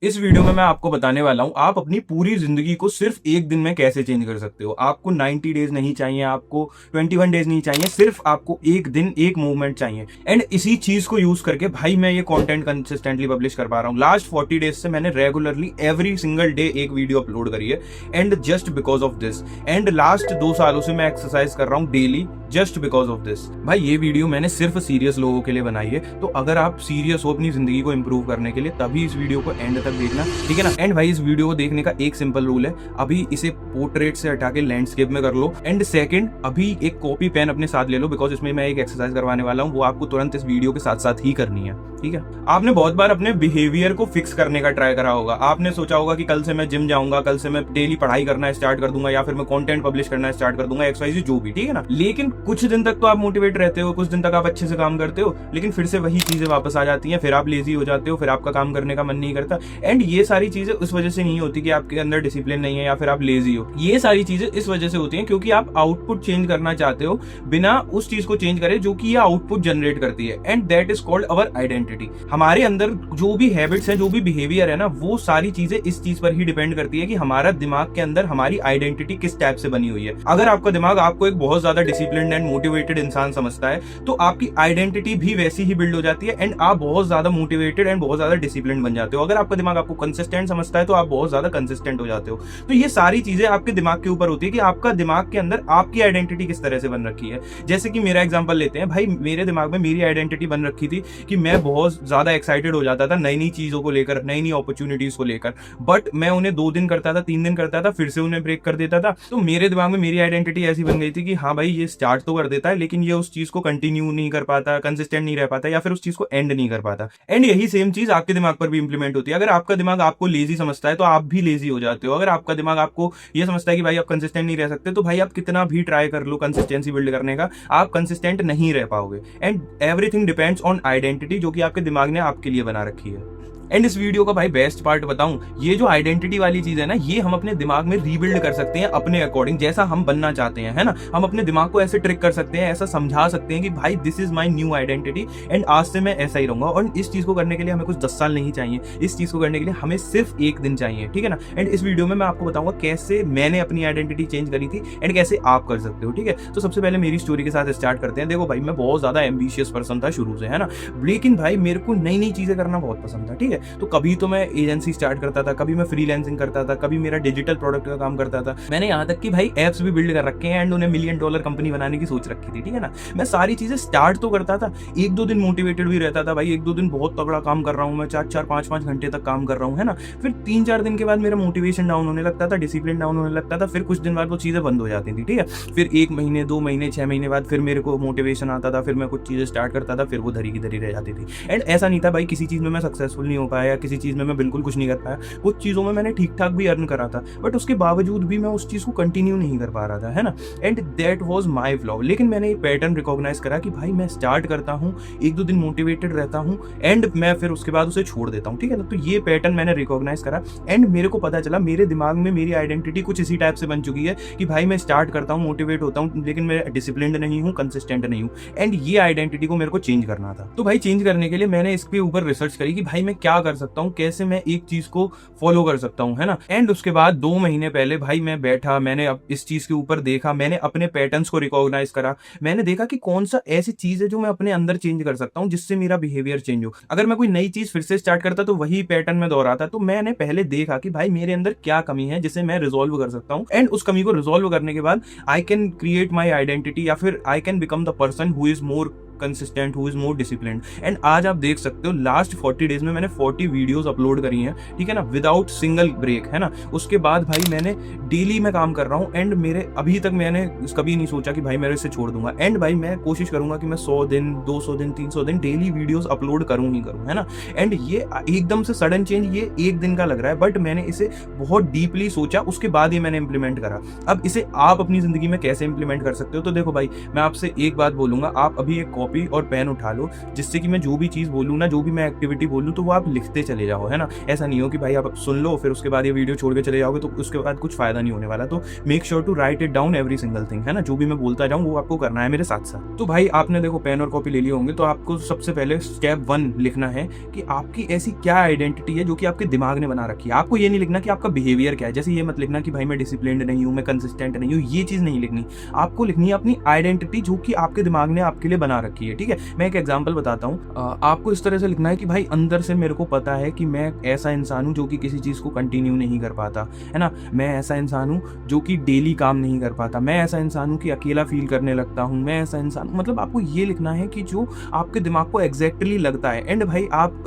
इस वीडियो में मैं आपको बताने वाला हूं आप अपनी पूरी जिंदगी को सिर्फ एक दिन में कैसे चेंज कर सकते हो। आपको 90 डेज नहीं चाहिए, आपको 21 डेज नहीं चाहिए, सिर्फ आपको एक दिन एक मूवमेंट चाहिए। एंड इसी चीज को यूज करके भाई मैं ये कंटेंट कंसिस्टेंटली पब्लिश कर पा रहा हूँ। लास्ट 40 डेज से मैंने रेगुलरली एवरी सिंगल डे एक वीडियो अपलोड करी है and just because of this. And last 2 सालों से मैं एक्सरसाइज कर रहा हूँ daily just because of this. भाई ये वीडियो मैंने सिर्फ सीरियस लोगों के लिए बनाई है, तो अगर आप सीरियस हो अपनी जिंदगी को इंप्रूव करने के लिए तभी इस वीडियो को एंड तक देखना, ठीक है ना। एंड भाई इस वीडियो को देखने का एक सिंपल रूल है, अभी इसे पोर्ट्रेट से हटा के लैंडस्केप में कर लो। एंड सेकंड, अभी एक कॉपी पेन अपने साथ ले लो, बिकॉज इसमें मैं एक एक्सरसाइज करवाने वाला हूँ, वो आपको तुरंत इस वीडियो के साथ साथ ही करनी है, ठीक है। आपने बहुत बार अपने बिहेवियर को फिक्स करने का ट्राई करा होगा। आपने सोचा होगा कि कल से मैं जिम जाऊंगा, कल से मैं डेली पढ़ाई करना स्टार्ट कर दूंगा, या फिर मैं कंटेंट पब्लिश करना स्टार्ट कर दूंगा, XYZ जो भी, ठीक है ना। लेकिन कुछ दिन तक तो आप मोटिवेट रहते हो, कुछ दिन तक आप अच्छे से काम करते हो, लेकिन फिर से वही चीजें वापस आ जाती हैं, फिर आप लेजी हो जाते हो, फिर आपका काम करने का मन नहीं करता। एंड ये सारी चीजें उस वजह से नहीं होती कि आपके अंदर डिसिप्लिन नहीं है या फिर आप लेजी हो। ये सारी चीजें इस वजह से होती हैं क्योंकि आप आउटपुट चेंज करना चाहते हो बिना उस चीज को चेंज करे जो कि ये आउटपुट जनरेट करती है। And that is called our identity. हमारे अंदर जो भी हैबिट्स है, जो भी बिहेवियर है ना, वो सारी चीजें इस चीज पर ही डिपेंड करती है कि हमारा दिमाग के अंदर हमारी आइडेंटिटी किस टाइप से बनी हुई है। अगर आपका दिमाग आपको एक बहुत ज्यादा डिसिप्लिन्ड एंड मोटिवेटेड इंसान समझता है तो आपकी आइडेंटिटी भी वैसी ही बिल्ड हो जाती है एंड आप बहुत ज्यादा मोटिवेटेड एंड बहुत ज्यादा डिसिप्लिन बन जाते हो। अगर आपका दिमाग आपको कंसिस्टेंट समझता है तो आप बहुत ज्यादा कंसिस्टेंट हो जाते हो। तो ये सारी चीजें आपके दिमाग के ऊपर होती है कि आपका दिमाग के अंदर आपकी आइडेंटिटी किस तरह से बन रखी है। जैसे कि मेरा एग्जांपल लेते हैं, भाई मेरे दिमाग में मेरी आइडेंटिटी बन रखी थी कि मैं बहुत ज्यादा एक्साइटेड हो जाता था नई नई चीजों को लेकर, नई नई अपॉर्चुनिटीज को लेकर, बट मैं उन्हें 2 दिन करता था, 3 दिन करता था, फिर से उन्हें ब्रेक कर देता था। तो मेरे दिमाग में मेरी आइडेंटिटी ऐसी बन गई थी कि हाँ भाई ये स्टार्ट तो कर देता है लेकिन ये उस चीज को कंटिन्यू नहीं कर पाता, कंसिस्टेंट नहीं रह पाता, या फिर उस चीज को एंड नहीं कर पाता। एंड यही सेम चीज आपके दिमाग पर भी इंप्लीमेंट होती है। अगर आपका दिमाग आपको लेजी समझता है तो आप भी लेजी हो जाते हो। अगर आपका दिमाग आपको ये समझता है कि भाई आप कंसिस्टेंट नहीं रह सकते, तो भाई आप कितना भी ट्राई कर लो कंसिस्टेंसी बिल्ड करने का, आप कंसिस्टेंट नहीं रह पाओगे। And everything depends on identity जो कि आपके दिमाग ने आपके लिए बना रखी है। एंड इस वीडियो का भाई बेस्ट पार्ट बताऊं, ये जो आइडेंटिटी वाली चीज है ना, ये हम अपने दिमाग में रीबिल्ड कर सकते हैं अपने अकॉर्डिंग, जैसा हम बनना चाहते हैं, है ना। हम अपने दिमाग को ऐसे ट्रिक कर सकते हैं, ऐसा समझा सकते हैं कि भाई this is my new identity and आज से मैं ऐसा ही रहूंगा। और इस चीज को करने के लिए हमें कुछ 10 साल नहीं चाहिए, इस चीज को करने के लिए हमें सिर्फ एक दिन चाहिए, ठीक है ना। एंड इस वीडियो में मैं आपको बताऊंगा कैसे मैंने अपनी आइडेंटिटी चेंज करी थी एंड कैसे आप कर सकते हो, ठीक है। तो सबसे पहले मेरी स्टोरी के साथ स्टार्ट करते हैं। देखो भाई मैं बहुत ज्यादा एम्बिशियस पर्सन था शुरू से, है ना, लेकिन भाई मेरे को नई नई चीजें करना बहुत पसंद था, ठीक है। तो कभी तो मैं एजेंसी स्टार्ट करता था, कभी मैं फ्रीलांसिंग करता था, कभी मेरा डिजिटल प्रोडक्ट का काम करता था। मैंने यहाँ तक कि भाई एप्स भी बिल्ड कर रखे हैं एंड उन्हें $1 मिलियन कंपनी बनाने की सोच रखी थी, ठीक है ना। मैं सारी चीजें स्टार्ट तो करता था, 1-2 दिन मोटिवेटेड भी रहता था भाई, 1-2 दिन बहुत तगड़ा काम कर रहा हूँ मैं, 4-4 5-5 घंटे तक काम कर रहा हूँ, है ना। फिर 3-4 दिन के बाद मेरा मोटिवेशन डाउन होने लगता था, डिसिप्लिन डाउन होने लगता था, फिर कुछ दिन बाद वो चीजें बंद हो जाती थी, ठीक है। फिर 1 महीने 2 महीने 6 महीने बाद फिर मेरे को मोटिवेशन आता था, फिर मैं कुछ चीजें स्टार्ट करता था, फिर वो धरी की धरी रह जाती थी। एंड ऐसा नहीं था भाई किसी चीज में मैं सक्सेसफुल नहीं हो पाया, किसी चीज में मैं बिल्कुल कुछ नहीं कर पाया, कुछ चीजों में मैंने ठीक ठाक भी अर्न करा था, बट उसके बावजूद भी मैं उस चीज को कंटिन्यू नहीं कर पा रहा था, है ना। And that was my flaw. लेकिन मैंने एक पैटर्न रिकॉग्नाइज करा कि भाई मैं स्टार्ट करता हूँ, 1-2 दिन मोटिवेटेड रहता हूँ एंड मैं फिर उसके बाद उसे छोड़ देता हूँ, ठीक है ना। तो ये पैटर्न मैंने रिकॉग्नाइज करा एंड मेरे को पता चला मेरे दिमाग में मेरी आइडेंटिटी कुछ इसी टाइप से बन चुकी है कि भाई मैं स्टार्ट करता हूँ, मोटिवेट होता हूँ, लेकिन मैं डिसिप्लिन्ड नहीं हूँ, कंसिस्टेंट नहीं हूँ। एंड ये आइडेंटिटी को मेरे को चेंज करना था। तो भाई चेंज करने के लिए मैंने इसके ऊपर रिसर्च करी कि भाई मैं क्या कर सकता हूँ, कैसे मैं एक चीज को फॉलो कर सकता हूं, है ना। एंड उसके बाद 2 महीने पहले भाई मैं बैठा, मैंने अब इस चीज के ऊपर देखा, मैंने अपने पैटर्न्स को रिकॉग्नाइज करा, मैंने देखा कि कौन सा ऐसी चीज है जो मैं अपने अंदर चेंज कर सकता हूं जिससे मेरा बिहेवियर चेंज हो। अगर मैं कोई नई चीज फिर से स्टार्ट करता तो वही पैटर्न में दोहराता। तो मैंने पहले देखा कि भाई मेरे अंदर क्या कमी है जिसे मैं रिजॉल्व कर सकता हूं, एंड उस कमी को रिजॉल्व करने के बाद I can create my identity, या फिर I can become the person who is more consistent, who is more disciplined. And आज आप देख सकते हो लास्ट 40 डेज में मैंने 40 वीडियोस अपलोड करी हैं, ठीक है ना, विदाउट सिंगल ब्रेक, है ना। उसके बाद भाई मैंने डेली में काम कर रहा हूँ एंड मेरे अभी तक मैंने कभी नहीं सोचा कि भाई मैं इसे छोड़ दूंगा। एंड भाई मैं कोशिश करूंगा कि मैं 100 दिन 200 दिन 300 दिन डेली वीडियोस अपलोड करूँ ही करूँ, है ना। एंड ये एकदम से सडन चेंज ये एक दिन का लग रहा है, बट मैंने इसे बहुत डीपली सोचा, उसके बाद ही मैंने इंप्लीमेंट करा। अब इसे आप अपनी जिंदगी में कैसे इंप्लीमेंट कर सकते हो, तो देखो भाई मैं आपसे एक बात बोलूंगा, आप अभी एक कॉपी और पेन उठा लो, जिससे कि मैं जो भी चीज़ बोलूँ ना, जो भी मैं एक्टिविटी बोलूँ, तो वो आप लिखते चले जाओ, है ना। ऐसा नहीं हो कि भाई आप सुन लो फिर उसके बाद ये वीडियो छोड़ के चले जाओगे, तो उसके बाद कुछ फायदा नहीं होने वाला। तो make sure to write it down every single thing, है ना। जो भी मैं बोलता जाऊँ वो आपको करना है मेरे साथ साथ। तो भाई आपने देखो पेन और कॉपी ले लिए होंगे, तो आपको सबसे पहले स्टेप 1 लिखना है कि आपकी ऐसी क्या आइडेंटिटी है जो कि आपके दिमाग ने बना रखी है। आपको ये नहीं लिखना कि आपका बिहेवियर क्या है, जैसे ये मत लिखना कि भाई मैं डिसिप्लिन्ड नहीं हूँ, मैं कंसिस्टेंट नहीं हूँ, ये चीज़ नहीं लिखनी। आपको लिखनी है अपनी आइडेंटिटी जो कि आपके दिमाग ने आपके लिए बना रखी है, ठीक है। मैं एक एग्जांपल बताता हूँ। आपको इस तरह से लिखना है कि भाई अंदर से मेरे को पता है कि मैं ऐसा इंसान हूँ जो कि किसी चीज़ को कंटिन्यू नहीं कर पाता, है ना। मैं ऐसा इंसान हूँ जो कि डेली काम नहीं कर पाता, मैं ऐसा इंसान हूँ कि अकेला फील करने लगता हूँ, मैं ऐसा इंसान हूँ। मतलब आपको ये लिखना है कि जो आपके दिमाग को एग्जैक्टली लगता है। एंड भाई आप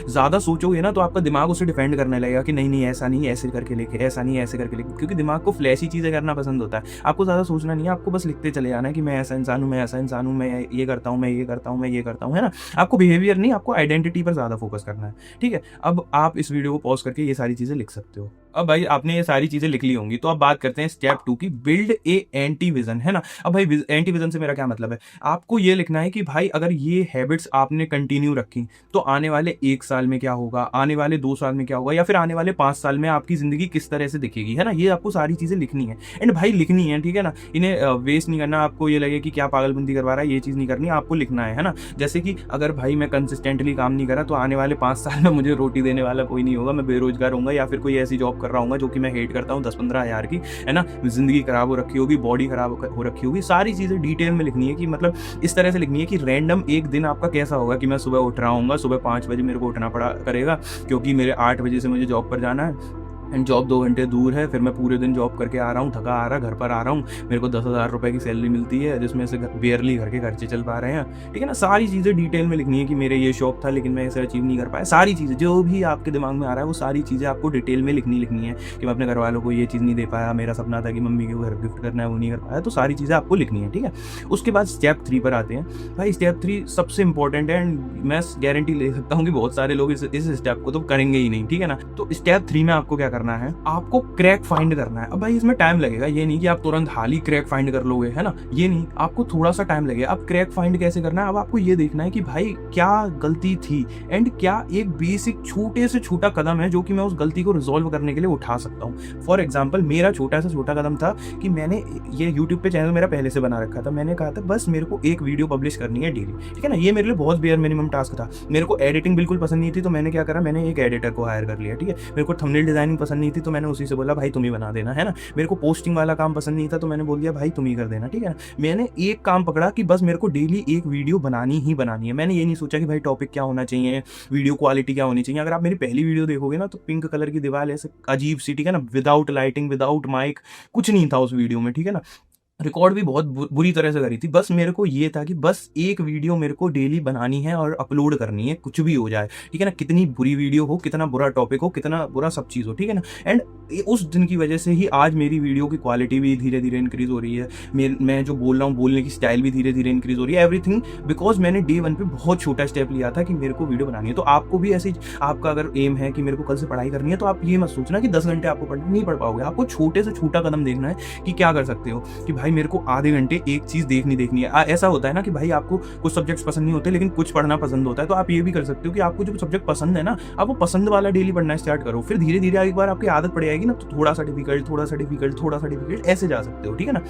ज़्यादा सोचोगे ना तो आपका दिमाग उसे डिफेंड करने लगेगा कि नहीं नहीं ऐसा नहीं, ऐसे करके लिखे, ऐसा नहीं ऐसे करके लिखे, क्योंकि दिमाग को फ्लैशी चीज़ें करना पसंद होता है। आपको ज़्यादा सोचना नहीं है, आपको बस लिखते चले जाना है कि मैं ऐसा इंसान हूँ, मैं ऐसा इंसान हूँ, मैं ये करता हूँ, मैं ये करता हूँ, मैं ये करता हूँ, है ना। आपको बिहेवियर नहीं, आपको आइडेंटिटी पर ज़्यादा फोकस करना है, ठीक है। अब आप इस वीडियो को पॉज करके ये सारी चीज़ें लिख सकते हो। अब भाई आपने ये सारी चीज़ें लिख ली होंगी, तो अब बात करते हैं स्टेप 2 की, बिल्ड ए एंटी विजन, है ना। अब भाई एंटी विजन से मेरा क्या मतलब है, आपको ये लिखना है कि भाई अगर ये हैबिट्स आपने कंटिन्यू रखी तो आने वाले 1 साल में क्या होगा, आने वाले 2 साल में क्या होगा, या फिर आने वाले 5 साल में आपकी ज़िंदगी किस तरह से दिखेगी, है ना। ये आपको सारी चीज़ें लिखनी है। एंड भाई लिखनी है, ठीक है ना। इन्हें वेस्ट नहीं करना। आपको ये लगे कि क्या पागलबंदी करवा रहा है, ये चीज़ नहीं करनी, आपको लिखना है ना। जैसे कि अगर भाई मैं कंसिस्टेंटली काम नहीं करा तो आने वाले 5 साल में मुझे रोटी देने वाला कोई नहीं होगा, मैं बेरोजगार होऊंगा, या फिर कोई ऐसी जॉब कर रहा हूँ जो कि मैं हेट करता हूँ 10-15 हज़ार की, है ना। जिंदगी खराब हो रखी होगी, बॉडी खराब हो रखी होगी, सारी चीज़ें डिटेल में लिखनी है। कि मतलब इस तरह से लिखनी है कि रैंडम एक दिन आपका कैसा होगा कि मैं सुबह उठ रहा हूँ, सुबह 5 बजे मेरे को उठना पड़ा करेगा क्योंकि मेरे 8 बजे से मुझे जॉब पर जाना है, एंड जॉब 2 घंटे दूर है, फिर मैं पूरे दिन जॉब करके आ रहा हूँ, थका आ रहा, घर पर आ रहा हूँ, मेरे को 10,000 रुपये की सैलरी मिलती है जिसमें से बेयरली घर के खर्चे चल पा रहे हैं, ठीक है ना। सारी चीज़ें डिटेल में लिखनी है कि मेरे ये शौक था लेकिन मैं इसे अचीव नहीं कर पाया। सारी चीज़ें जो भी आपके दिमाग में आ रहा है वो सारी चीज़ें आपको डिटेल में लिखनी है कि मैं अपने घर वालों को ये चीज़ नहीं दे पाया, मेरा सपना था कि मम्मी को घर गिफ्ट करना है वो नहीं कर पाया। तो सारी चीज़ें आपको लिखनी है, ठीक है। उसके बाद स्टेप 3 पर आते हैं। भाई स्टेप 3 सबसे इंपॉर्टेंट है, एंड मैं गारंटी ले सकता हूँ कि बहुत सारे लोग इस स्टेप को तो करेंगे ही नहीं, ठीक है ना। तो स्टेप 3 में आपको क्या करना है, आपको क्रैक फाइंड करना है। अब भाई इसमें टाइम लगेगा, ये नहीं कि आप तुरंत हाल ही क्रैक फाइंड कर लोगे, है ना। ये नहीं, आपको थोड़ा सा टाइम लगेगा। अब क्रैक फाइंड कैसे करना है, अब आपको ये देखना है कि भाई क्या गलती थी, एंड क्या एक बेसिक छोटे से छोटा कदम है जो कि मैं उस गलती को रिजॉल्व करने के लिए उठा सकता हूँ। फॉर एग्जाम्पल मेरा छोटा से छोटा कदम था कि मैंने ये यूट्यूब पे चैनल मेरा पहले से बना रखा था। मैंने कहा था बस मेरे को एक वीडियो पब्लिश करनी है डेली, ठीक है ना। ये मेरे लिए बहुत बेयर मिनिमम टास्क था। मेरे को एडिटिंग बिल्कुल पसंद नहीं थी, तो मैंने क्या करा, मैंने एक एडिटर को हायर कर लिया, ठीक है। मेरे को थंबनेल डिजाइनिंग पसंद नहीं थी, तो मैंने उसी से बोला भाई तुम ही बना देना, है ना। मेरे को पोस्टिंग वाला काम पसंद नहीं था, तो मैंने बोल दिया भाई तुम ही कर देना, ठीक है। मैंने एक काम पकड़ा कि बस मेरे को डेली एक वीडियो बनानी ही बनानी है। मैंने ये नहीं सोचा कि भाई टॉपिक क्या होना चाहिए, वीडियो क्वालिटी क्या होनी चाहिए। अगर आप मेरी पहली वीडियो देखोगे ना तो पिंक कलर की दीवार ऐसे अजीब सी, ठीक है ना, विदाउट लाइटिंग, विदाउट माइक, कुछ नहीं था उस वीडियो में, ठीक है ना। रिकॉर्ड भी बहुत बुरी तरह से करी थी। बस मेरे को ये था कि बस एक वीडियो मेरे को डेली बनानी है और अपलोड करनी है, कुछ भी हो जाए, ठीक है ना। कितनी बुरी वीडियो हो, कितना बुरा टॉपिक हो, कितना बुरा सब चीज़ हो, ठीक है ना। एंड उस दिन की वजह से ही आज मेरी वीडियो की क्वालिटी भी धीरे धीरे इंक्रीज हो रही है। मैं जो बोल रहा हूँ, बोलने की स्टाइल भी धीरे धीरे इंक्रीज हो रही है, एवरीथिंग बिकॉज मैंने डे 1 पे बहुत छोटा स्टेप लिया था कि मेरे को वीडियो बनानी है। तो आपको भी ऐसे, आपका अगर एम है कि मेरे को कल से पढ़ाई करनी है, तो आप ये मत सोचना कि 10 घंटे आपको नहीं पढ़ पाओगे। आपको छोटे से छोटा कदम देखना है कि क्या कर सकते हो, कि भाई मेरे को आधे घंटे एक चीज देखनी है। ऐसा होता है ना कि भाई आपको कुछ सब्जेक्ट्स पसंद नहीं होते लेकिन कुछ पढ़ना पसंद होता है, तो आप ये भी कर सकते हो कि आपको जो सब्जेक्ट पसंद है ना, आप वो पसंद वाला डेली पढ़ना स्टार्ट करो। फिर धीरे धीरे एक बार आपकी आदत पड़ जाएगी ना, तो थोड़ा सा डिफिकल्ट ऐसे जा सकते हो, ठीक है ना।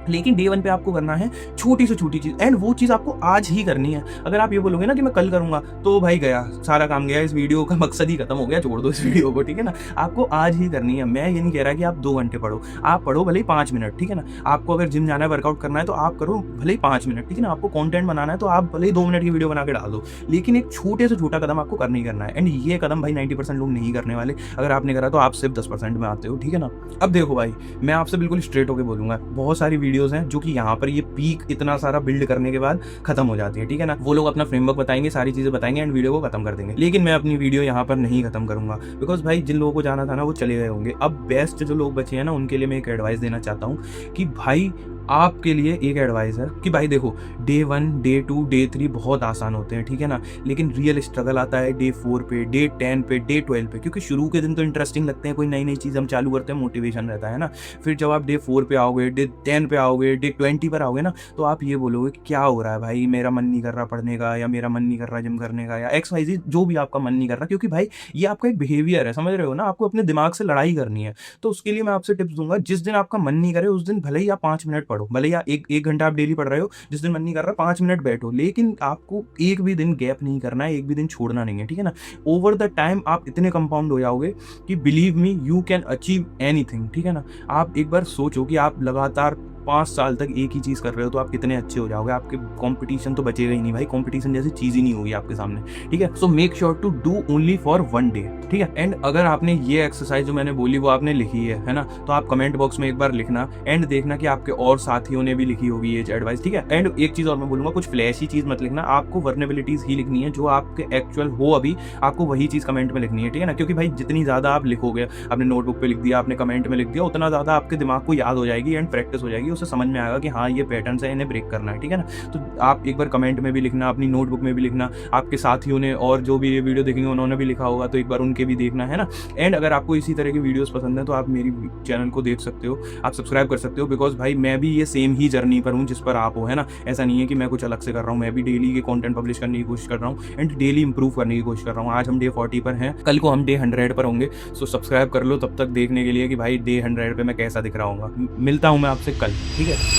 लेकिन डे 1 पे आपको करना है छोटी से छोटी चीज़, एंड वो चीज़ आपको आज ही करनी है। अगर आप ये बोलोगे ना कि मैं कल करूंगा, तो भाई गया, सारा काम गया, इस वीडियो का मकसद ही खत्म हो गया, छोड़ दो इस वीडियो को, ठीक है ना। आपको आज ही करनी है। मैं ये नहीं कह रहा कि आप 2 घंटे पढ़ो, आप पढ़ो भले ही 5 मिनट, ठीक है ना। आपको अगर जिम जाना है, वर्कआउट करना है, तो आप करो भले ही 5 मिनट, ठीक है ना। आपको कंटेंट बनाना है तो आप भले ही 2 मिनट की वीडियो बना के डाल दो, लेकिन एक छोटे से छोटा कदम आपको करना ही करना है। एंड ये कदम भाई 90% लोग नहीं करने वाले। अगर आपने करा तो आप सिर्फ 10% में आते हो, ठीक है ना। अब देखो भाई, मैं आपसे बिल्कुल स्ट्रेट होकर बोलूंगा, बहुत सारी वीडियोज हैं जो कि यहाँ पर ये पीक इतना सारा बिल्ड करने के बाद खत्म हो जाती है, ठीक है ना। वो लोग अपना फ्रेमवर्क बताएंगे, सारी चीजें बताएंगे एंड वीडियो को खत्म कर देंगे। लेकिन मैं अपनी वीडियो यहाँ पर नहीं खत्म करूंगा, बिकॉज भाई जिन लोगों को जाना था ना वो चले गए होंगे। अब बेस्ट जो लोग बचे हैं ना, उनके लिए मैं एक एडवाइस देना चाहता हूँ कि भाई आपके लिए एक एडवाइस है कि भाई देखो, डे 1, डे 2, डे 3 बहुत आसान होते हैं, ठीक है ना, लेकिन रियल स्ट्रगल आता है डे 4 पे, डे 10 पे, डे 12 पे, क्योंकि शुरू के दिन तो इंटरेस्टिंग लगते हैं, कोई नई नई चीज़ हम चालू करते हैं, मोटिवेशन रहता है ना। फिर जब आप डे 4 पे आओगे, डे 10 पे आओगे, डे 20 पर आओगे ना, तो आप ये बोलोगे कि क्या हो रहा है भाई, मेरा मन नहीं कर रहा पढ़ने का, या मेरा मन नहीं कर रहा जिम करने का, या XYZ जो भी आपका मन नहीं कर रहा, क्योंकि भाई ये आपका एक बिहेवियर है, समझ रहे हो ना, आपको अपने दिमाग से लड़ाई करनी है। तो उसके लिए मैं आपसे टिप्स दूंगा, जिस दिन आपका मन नहीं करे उस दिन भले ही आप 5 मिनट पढ़ो, भले ही एक घंटा आप डेली पढ़ रहे हो, जिस दिन मन नहीं कर रहा 5 मिनट बैठो, लेकिन आपको एक भी दिन गैप नहीं करना है, एक भी दिन छोड़ना नहीं है, ठीक है ना। ओवर द टाइम आप इतने कंपाउंड हो जाओगे कि believe me you can achieve anything, ठीक है ना। आप एक बार सोचो कि आप लगातार 5 साल तक एक ही चीज़ कर रहे हो तो आप कितने अच्छे हो जाओगे, आपके कंपटीशन तो बचेगा ही नहीं भाई, कंपटीशन जैसी चीज़ ही नहीं होगी आपके सामने, ठीक है। So make sure to do only for 1 day, ठीक है। एंड अगर आपने ये एक्सरसाइज जो मैंने बोली वो आपने लिखी है ना, तो आप कमेंट बॉक्स में एक बार लिखना, एंड देखना कि आपके और साथियों ने भी लिखी होगी ये एडवाइस, ठीक है। एंड एक चीज़ और मैं बोलूँगा, कुछ फ्लैशी चीज़ मत लिखना, आपको वर्नेबिलिटीज़ ही लिखनी है, जो आपके एक्चुअल हो अभी, आपको वही चीज़ कमेंट में लिखनी है, ठीक है ना। क्योंकि भाई जितनी ज़्यादा आप लिखोगे, आपने नोटबुक पे लिख दिया, आपने कमेंट में लिख दिया, उतना ज़्यादा आपके दिमाग को याद हो जाएगी एंड प्रैक्टिस हो जाएगी, उससे समझ में आएगा कि हाँ ये पैटर्न है, इन्हें ब्रेक करना है, ठीक है ना। तो आप एक बार कमेंट में भी लिखना, अपनी नोटबुक में भी लिखना, आपके साथियों ने और जो भी ये वीडियो देखेंगे उन्होंने भी लिखा होगा, तो एक बार उनके भी देखना है ना। एंड अगर आपको इसी तरह की वीडियोस पसंद है तो आप मेरी चैनल को देख सकते हो, आप सब्सक्राइब कर सकते हो, बिकॉज भाई मैं भी ये सेम ही जर्नी पर हूँ जिस पर आप हो, है ना। ऐसा नहीं है कि मैं कुछ अलग से कर रहा हूँ, मैं भी डेली के कंटेंट पब्लिश करने की कोशिश कर रहा हूँ एंड डेली इंप्रूव करने की कोशिश कर रहा हूँ। आज हम डे 40 पर हैं, कल को हम डे 100 पर होंगे। सो सब्सक्राइब कर लो तब तक देखने के लिए कि भाई डे 100 पे मैं कैसा दिख रहा हूँ। मिलता हूँ मैं आपसे कल, ठीक है।